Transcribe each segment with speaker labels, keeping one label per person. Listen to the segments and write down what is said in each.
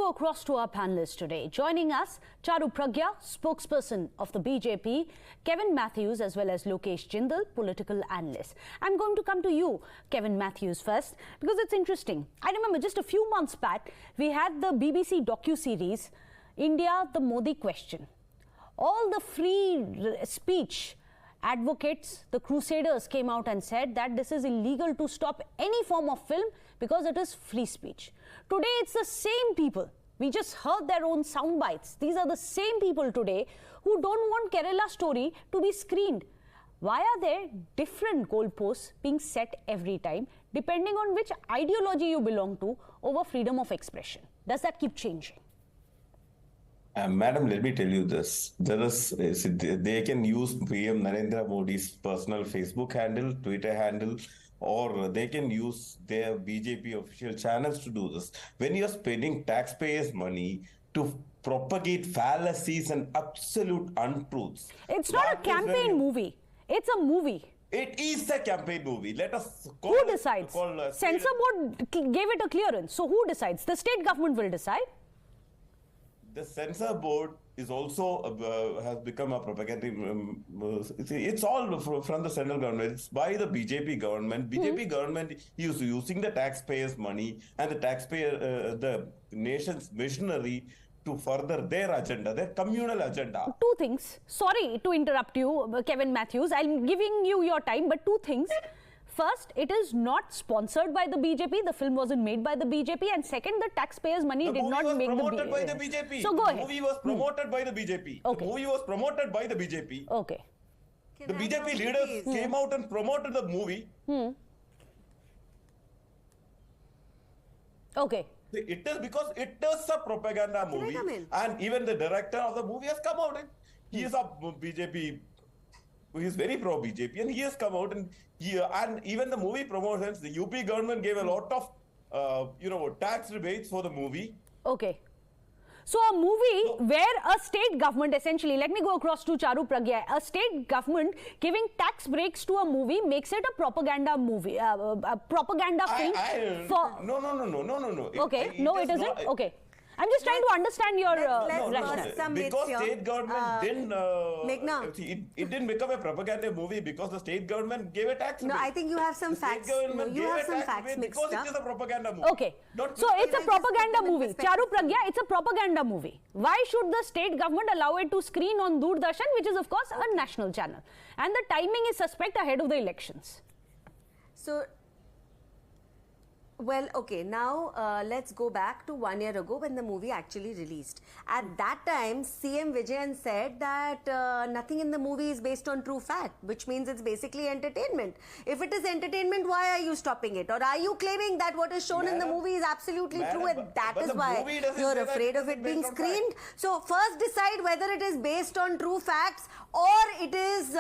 Speaker 1: go across to our panelists today. Joining us, Charu Pragya, spokesperson of the BJP, Kevin Mathews, as well as Lokesh Jindal, political analyst. I'm going to come to you, Kevin Mathews, first, because it's interesting. I remember just a few months back, we had the BBC docu-series, India, the Modi Question. All the free speech advocates, the crusaders came out and said that this is illegal to stop any form of film because it is free speech. Today it's the same people. We just heard their own sound bites. These are the same people today who don't want Kerala story to be screened. Why are there different goalposts being set every time depending on which ideology you belong to over freedom of expression? Does that keep changing?
Speaker 2: Madam, let me tell you this. They can use PM Narendra Modi's personal Facebook handle, Twitter handle, or they can use their BJP official channels to do this. When you're spending taxpayers' money to propagate fallacies and absolute untruths.
Speaker 1: It's not a campaign movie. It's a movie.
Speaker 2: It is a campaign movie. Let us
Speaker 1: call Who decides? Censor Board gave it a clearance. So who decides? The state government will decide.
Speaker 2: The Censor Board is also has become a propaganda. It's all from the central government. It's by the BJP government. BJP government is using the taxpayers' money and the the nation's machinery to further their agenda, their communal agenda.
Speaker 1: Two things. Sorry to interrupt you, Kevin Mathews. I'm giving you your time, but two things. First, it is not sponsored by the BJP. The film wasn't made by the BJP. And second, the taxpayers' money did not make the BJP.
Speaker 2: promoted by the BJP.
Speaker 1: So go ahead.
Speaker 2: The movie was promoted by the BJP.
Speaker 1: Okay.
Speaker 2: The movie was promoted by the BJP.
Speaker 1: Okay.
Speaker 2: The BJP leaders came out and promoted the movie.
Speaker 1: Okay.
Speaker 2: It is because it is a propaganda movie. And even the director of the movie has come out and he is a BJP. He is very pro-BJP and he has come out and even the movie promotions, the UP government gave a lot of, tax rebates for the movie.
Speaker 1: Okay. So a movie where a state government essentially, let me go across to Charu Pragya, a state government giving tax breaks to a movie makes it a propaganda movie, a propaganda film
Speaker 2: No.
Speaker 1: Okay, it isn't? Okay. I'm just trying to understand your rationale.
Speaker 2: Because state government didn't, it didn't become a propaganda movie because the state government gave a tax rebate.
Speaker 3: No, I think you have some facts. You have some facts mixed up.
Speaker 2: Because it is a propaganda movie.
Speaker 1: Okay, so it's a propaganda movie. Charu Pragya, it's a propaganda movie. Why should the state government allow it to screen on Doordarshan, which is of course a national channel? And the timing is suspect ahead of the elections.
Speaker 3: So, well, okay, now let's go back to 1 year ago when the movie actually released. At that time, CM Vijayan said that nothing in the movie is based on true fact, which means it's basically entertainment. If it is entertainment, why are you stopping it? Or are you claiming that what is shown in the movie is absolutely true and that is why you're afraid of it being screened? So first decide whether it is based on true facts or it is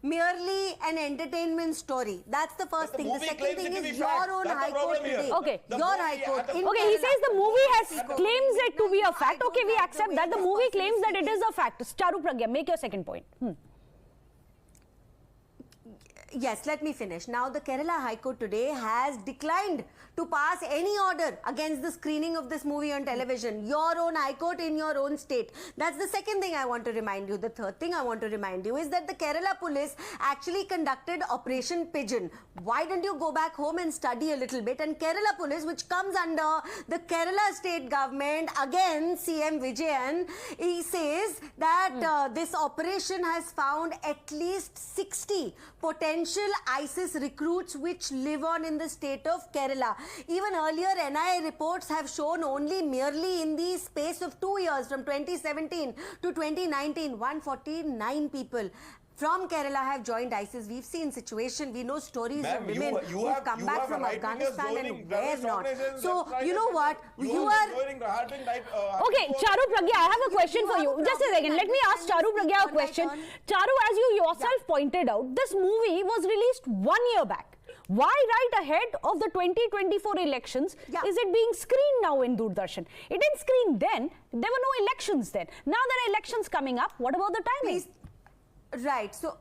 Speaker 3: merely an entertainment story. That's the first thing. The second thing is your own High Court today.
Speaker 1: Okay.
Speaker 3: Your High Court.
Speaker 1: Okay, he says the movie claims it to be a fact. Okay, we accept that. The movie claims that it is a fact. Charu Pragya, make your second point.
Speaker 3: Yes, let me finish. Now, the Kerala High Court today has declined to pass any order against the screening of this movie on television. Your own High Court in your own state. That's the second thing I want to remind you. The third thing I want to remind you is that the Kerala police actually conducted Operation Pigeon. Why don't you go back home and study a little bit? And Kerala police, which comes under the Kerala state government, again, CM Vijayan, he says that this operation has found at least 60 potential ISIS recruits which live on in the state of Kerala. Even earlier NIA reports have shown only merely in the space of 2 years from 2017 to 2019, 149 people from Kerala have joined ISIS. We've seen situation, we know stories of women who have come back from Afghanistan and where not. So, you know what? Okay,
Speaker 1: Charu Pragya, I have a question for you. Just a second, let me ask Charu Pragya a question. Charu, as you yourself pointed out, this movie was released 1 year back. Why right ahead of the 2024 elections is it being screened now in Doordarshan? It didn't screen then. There were no elections then. Now there are elections coming up. What about the timing?
Speaker 3: Right. So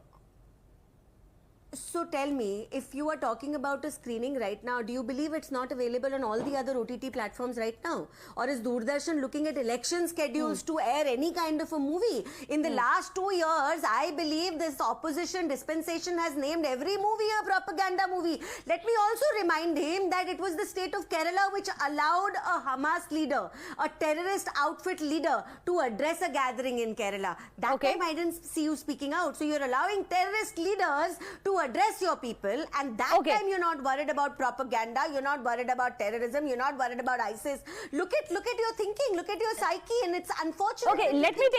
Speaker 3: So tell me, if you are talking about a screening right now, do you believe it's not available on all the other OTT platforms right now? Or is Doordarshan looking at election schedules to air any kind of a movie? In the last 2 years, I believe this opposition dispensation has named every movie a propaganda movie. Let me also remind him that it was the state of Kerala which allowed a Hamas leader, a terrorist outfit leader, to address a gathering in Kerala. That time I didn't see you speaking out. So you're allowing terrorist leaders to address your people, and that time you're not worried about propaganda, you're not worried about terrorism, you're not worried about ISIS. Look at your thinking, look at your psyche, and it's unfortunate.
Speaker 1: Okay, let me take